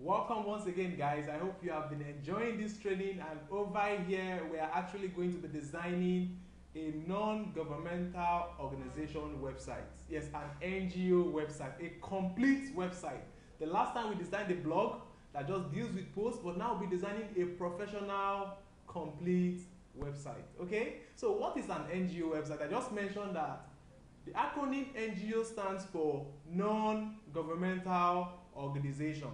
Welcome once again, guys. I hope you have been enjoying this training, and over here we are actually going to be designing a non-governmental organization website. Yes, an NGO website, a complete website. The last time we designed a blog that just deals with posts, but now we'll be designing a professional complete website. Okay, so what is an NGO website? I just mentioned that the acronym NGO stands for non-governmental organization.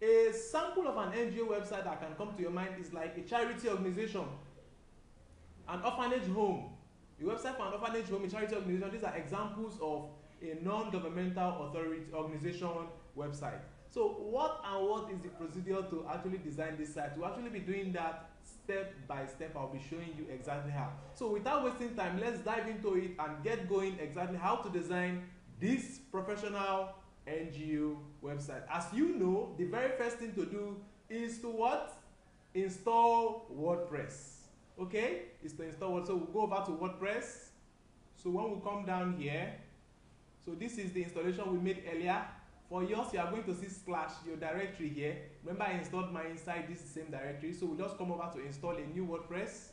A sample of an NGO website that can come to your mind is like a charity organization, an orphanage home. A website for an orphanage home, a charity organization. These are examples of a non-governmental authority organization website. So what is the procedure to actually design this site? We'll actually be doing that step by step. I'll be showing you exactly how. So without wasting time, let's dive into it and get going exactly how to design this professional NGO website. As you know, the very first thing to do is to what? Install WordPress. Okay, is to install WordPress. So we'll go over to WordPress. So when we come down here, so this is the installation we made earlier. For yours, you are going to see / your directory here. Remember, I installed mine inside this same directory. So we'll just come over to install a new WordPress.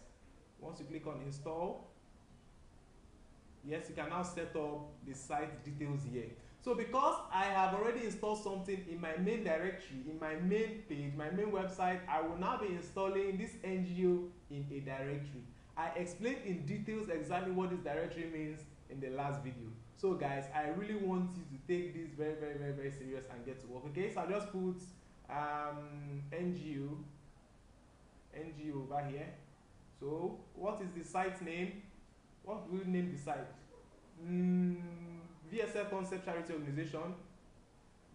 Once you click on install, yes, you can now set up the site details here. So because I have already installed something in my main directory, in my main page, my main website, I will now be installing this NGO in a directory. I explained in details exactly what this directory means in the last video. So guys, I really want you to take this very serious and get to work. Okay, so I'll just put NGO over here. So what is the site name? What will we name the site? VSL Concept Charity Organization.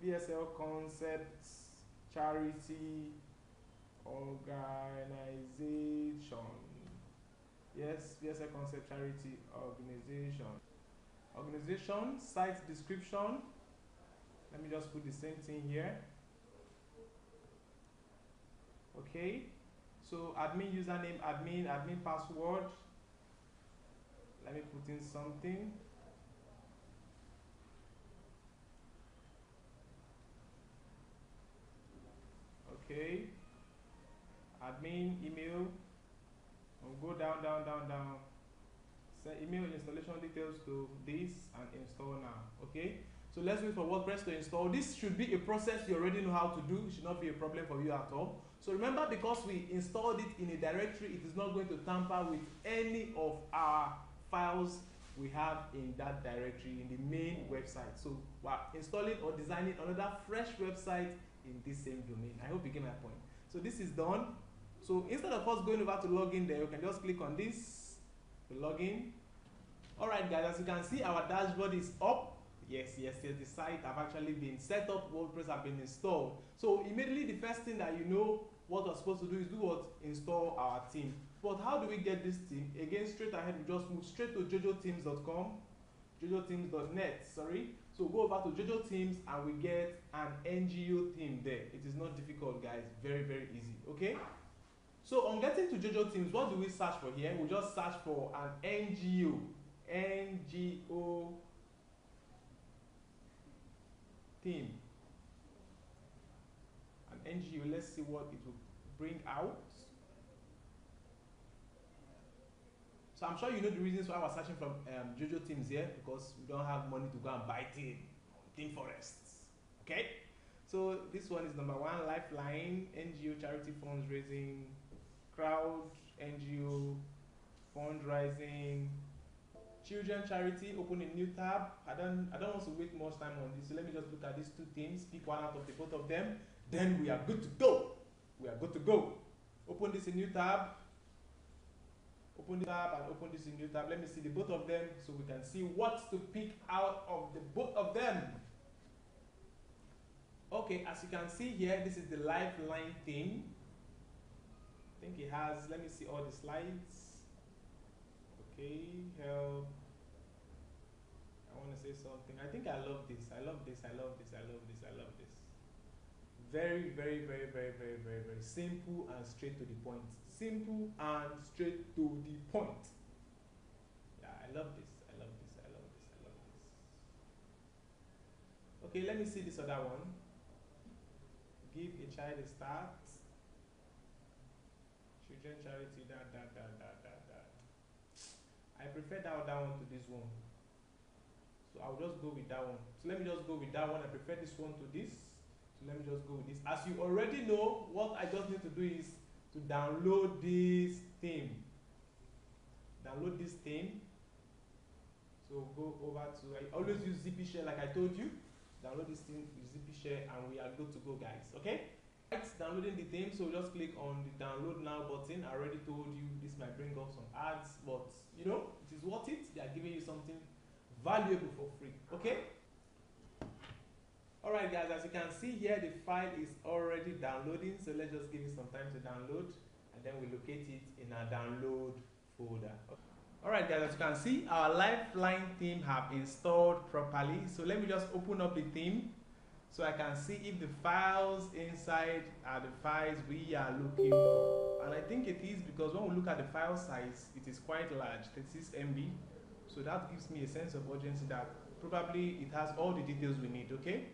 VSL Concepts Charity Organization. Yes, VSL Concept Charity Organization. Organization, site description. Let me just put the same thing here. Okay, so admin username, admin password. Let me put in something. Okay, admin email. We'll go down. Send email installation details to this and install now. Okay, so let's wait for WordPress to install. This should be a process you already know how to do. It should not be a problem for you at all. So remember, because we installed it in a directory, it is not going to tamper with any of our files we have in that directory in the main website. So we're installing or designing another fresh website in this same domain. I hope you get my point. So this is done. So instead of us going over to login there, you can just click on this to login. Alright guys, as you can see, our dashboard is up. Yes, the site have actually been set up, WordPress have been installed. So immediately the first thing that you know what we're supposed to do is do what? Install our theme. But how do we get this theme? Again, straight ahead, we just move straight to jojothemes.com, jojothemes.net, sorry. So go over to Jojo Themes and we get an NGO theme there. It is not difficult, guys, very easy. Okay, so on getting to Jojo Themes, what do we search for here? We just search for an NGO theme. An NGO, let's see what it will bring out. So I'm sure you know the reasons why we're searching from Jojo Themes here, because we don't have money to go and buy theme forests. Okay, so this one is number 1, Lifeline, NGO charity fundraising, crowd, NGO fundraising, children charity. Open a new tab. I don't want to wait much time on this, so let me just look at these 2 themes, pick one out of the both of them, then we are good to go. Open this in new tab. Open the tab and open this in new tab. Let me see the both of them so we can see what to pick out of the both of them. Okay, as you can see here, this is the Lifeline theme. I think it has, let me see all the slides. Okay, help. I want to say something. I think I love this. Very simple and straight to the point. Simple and straight to the point. Yeah, I love this. Okay, let me see this other one. a child start. Children charity, that. I prefer that other one to this one. So I'll just go with that one. So let me just go with that one. I prefer this one to this. So let me just go with this. As you already know, what I just need to do is to download this theme. Download this theme. So go over to, I always use ZP Share like I told you. Download this theme with ZP Share and we are good to go, guys. Okay? It's downloading the theme, so just click on the download now button. I already told you this might bring up some ads, but you know, it is worth it. They are giving you something valuable for free. Okay? Alright guys, as you can see here, the file is already downloading, so let's just give it some time to download and then we locate it in our download folder. Alright guys, as you can see, our Lifeline theme have installed properly. So let me just open up the theme so I can see if the files inside are the files we are looking for. And I think it is, because when we look at the file size, it is quite large, 36 MB. So that gives me a sense of urgency that probably it has all the details we need, okay?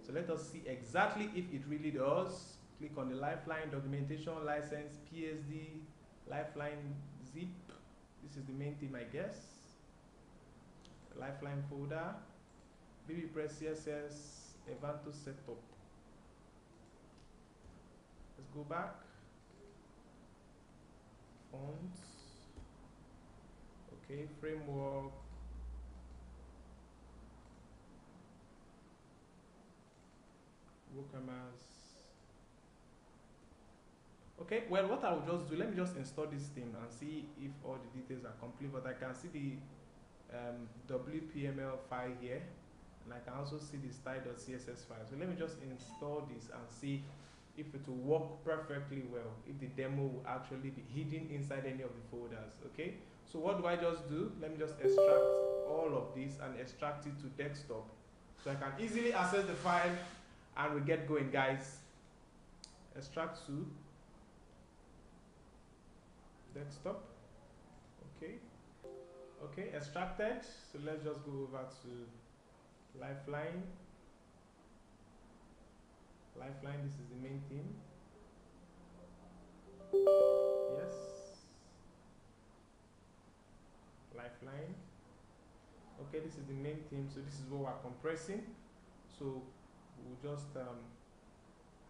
So let us see exactly if it really does. Click on the Lifeline documentation license, PSD, Lifeline zip. This is the main theme, I guess. Lifeline folder, BBPress CSS, Evanto setup. Let's go back. Fonts. Okay, framework. WooCommerce. Okay, well, what I will just do, let me just install this theme and see if all the details are complete. But I can see the WPML file here, and I can also see the style.css file. So let me just install this and see if it will work perfectly well, if the demo will actually be hidden inside any of the folders. Okay, so what do I just do? Let me just extract all of this and extract it to desktop, so I can easily access the file and we get going, guys. Extract to desktop. Okay, extracted. So let's just go over to Lifeline. This is the main theme. Yes, Lifeline. Okay, this is the main theme, so this is what we're compressing. So we'll just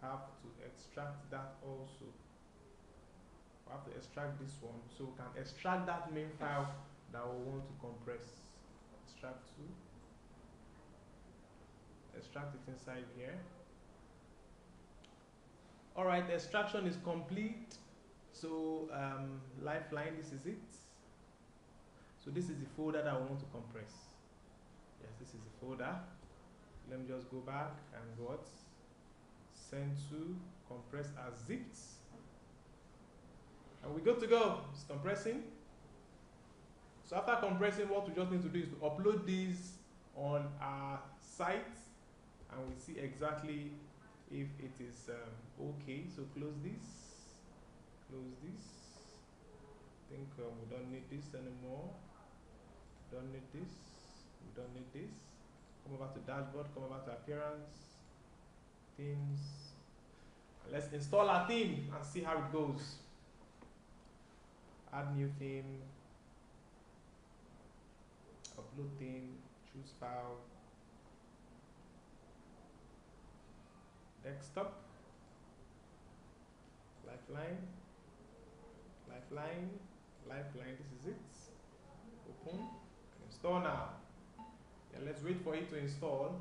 have to extract that also. We have to extract this one, so we can extract that main file that we want to compress. Extract to. Extract it inside here. Alright, the extraction is complete. So Lifeline, this is it. So this is the folder that I want to compress. Yes, this is the folder. Let me just go back and what? Send to, compress as zipped. And we're good to go. It's compressing. So after compressing, what we just need to do is to upload these on our site, and we see exactly if it is okay. So close this. I think we don't need this anymore. Don't need this. We don't need this. Come over to dashboard. Come over to appearance, themes. And let's install our theme and see how it goes. Add new theme. Upload theme. Choose file. Desktop. Lifeline. This is it. Open. Install now. Yeah, let's wait for it to install.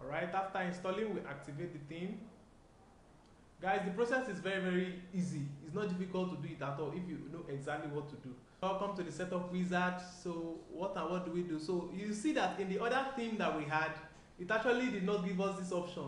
Alright, after installing, we activate the theme. Guys, the process is very, very easy. It's not difficult to do it at all if you know exactly what to do. Welcome to the setup wizard. So what do we do? So you see that in the other theme that we had, it actually did not give us this option.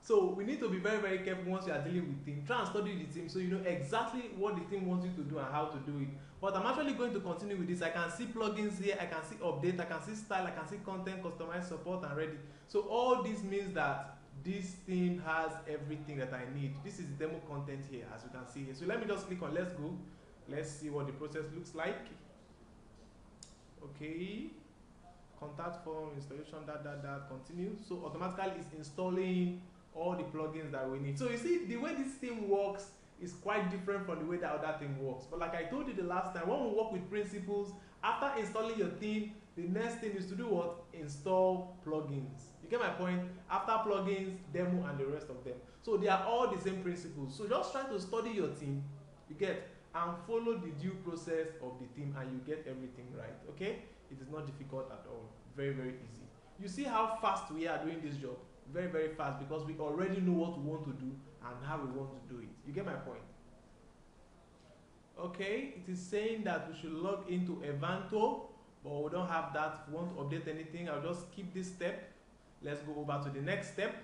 So we need to be very, very careful once you are dealing with theme. Try and study the theme so you know exactly what the theme wants you to do and how to do it. But I'm actually going to continue with this. I can see plugins here, I can see update, I can see style, I can see content, customize, support, and ready. So all this means that this theme has everything that I need. This is the demo content here, as you can see here. So let me just click on let's go. Let's see what the process looks like. Okay, contact form, installation, continue. So automatically it's installing all the plugins that we need. So you see, the way this thing works is quite different from the way that other thing works. But like I told you the last time, when we work with principles, after installing your theme, the next thing is to do what? Install plugins. You get my point? After plugins, demo, and the rest of them. So they are all the same principles. So just try to study your theme, you get, and follow the due process of the theme, and you get everything right. Okay? It is not difficult at all. Very, very easy. You see how fast we are doing this job? Very, very fast, because we already know what we want to do and how we want to do it. You get my point? Okay, it is saying that we should log into Evanto, but we don't have that. If we want to update anything, I'll just skip this step. Let's go over to the next step.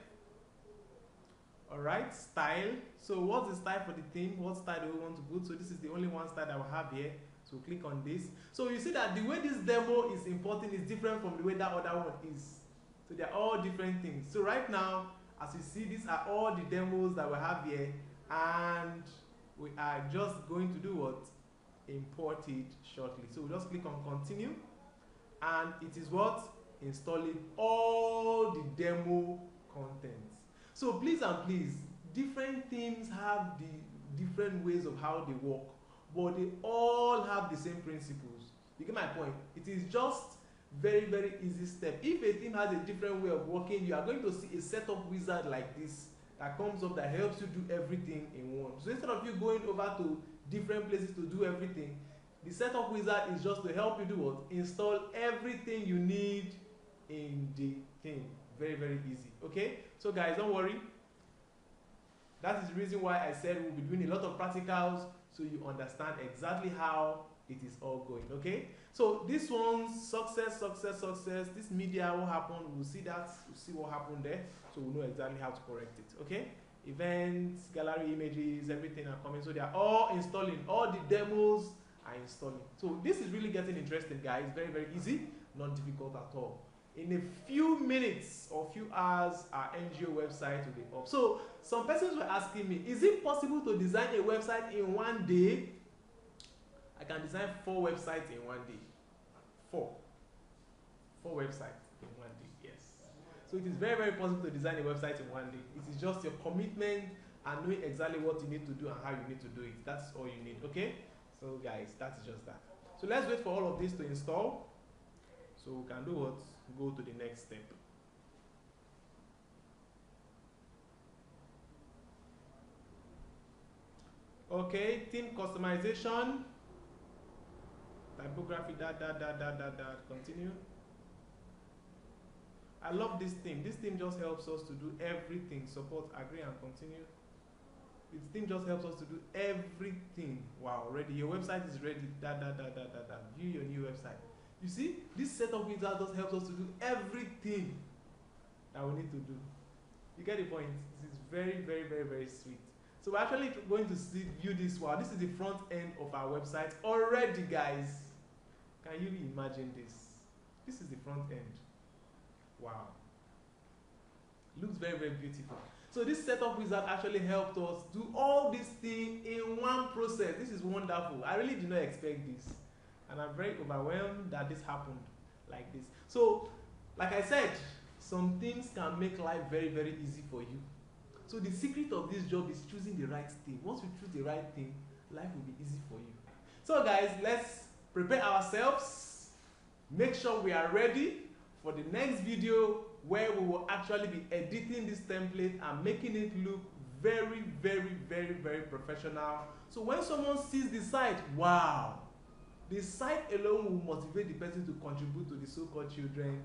Alright, style. So what's the style for the theme? What style do we want to put? So this is the only one style that we have here. So click on this. So you see that the way this demo is importing is different from the way that other one is. So they're all different things. So right now, as you see, these are all the demos that we have here, and we are just going to do what? Import it shortly. So we just click on continue, and it is what? Installing all the demo contents. So please and please, different themes have the different ways of how they work, but they all have the same principles. You get my point? It is just very, very easy step. If a theme has a different way of working, you are going to see a setup wizard like this that comes up that helps you do everything in one. So instead of you going over to different places to do everything, the setup wizard is just to help you do what? Install everything you need in the theme. Very, very easy. Okay? So guys, don't worry. That is the reason why I said we'll be doing a lot of practicals so you understand exactly how it is all going. Okay? So this one, success. This media, what happened? We'll see that. We'll see what happened there. So we'll know exactly how to correct it. Okay? Events, gallery images, everything are coming. So they are all installing. All the demos are installing. So this is really getting interesting, guys. Very, very easy. Not difficult at all. In a few minutes or few hours, our NGO website will be up. So some persons were asking me, is it possible to design a website in one day? I can design 4 websites in one day. 4 websites in one day, yes. So it is very, very possible to design a website in one day. It is just your commitment and knowing exactly what you need to do and how you need to do it. That's all you need, okay? So guys, that is just that. So let's wait for all of this to install. So we can do what? Go to the next step. Okay, theme customization. Typography, continue. I love this theme. This theme just helps us to do everything. Support, agree, and continue. This theme just helps us to do everything. Wow, ready. Your website is ready. View your new website. You see, this setup wizard just helps us to do everything that we need to do. You get the point? This is very, very, very, very sweet. So we're actually going to view this. Wow, this is the front end of our website already, guys. Can you imagine this? This is the front end. Wow. Looks very, very beautiful. So this setup wizard actually helped us do all these things in one process. This is wonderful. I really did not expect this. And I'm very overwhelmed that this happened like this. So, like I said, some things can make life very, very easy for you. So the secret of this job is choosing the right thing. Once we choose the right thing, life will be easy for you. So guys, let's prepare ourselves. Make sure we are ready for the next video where we will actually be editing this template and making it look very, very, very, very professional. So when someone sees the site, wow, the site alone will motivate the person to contribute to the so-called children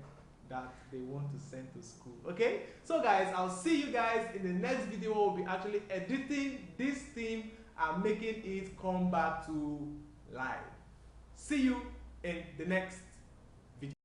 that they want to send to school. Okay? So guys, I'll see you guys in the next video. We'll be actually editing this theme and making it come back to life. See you in the next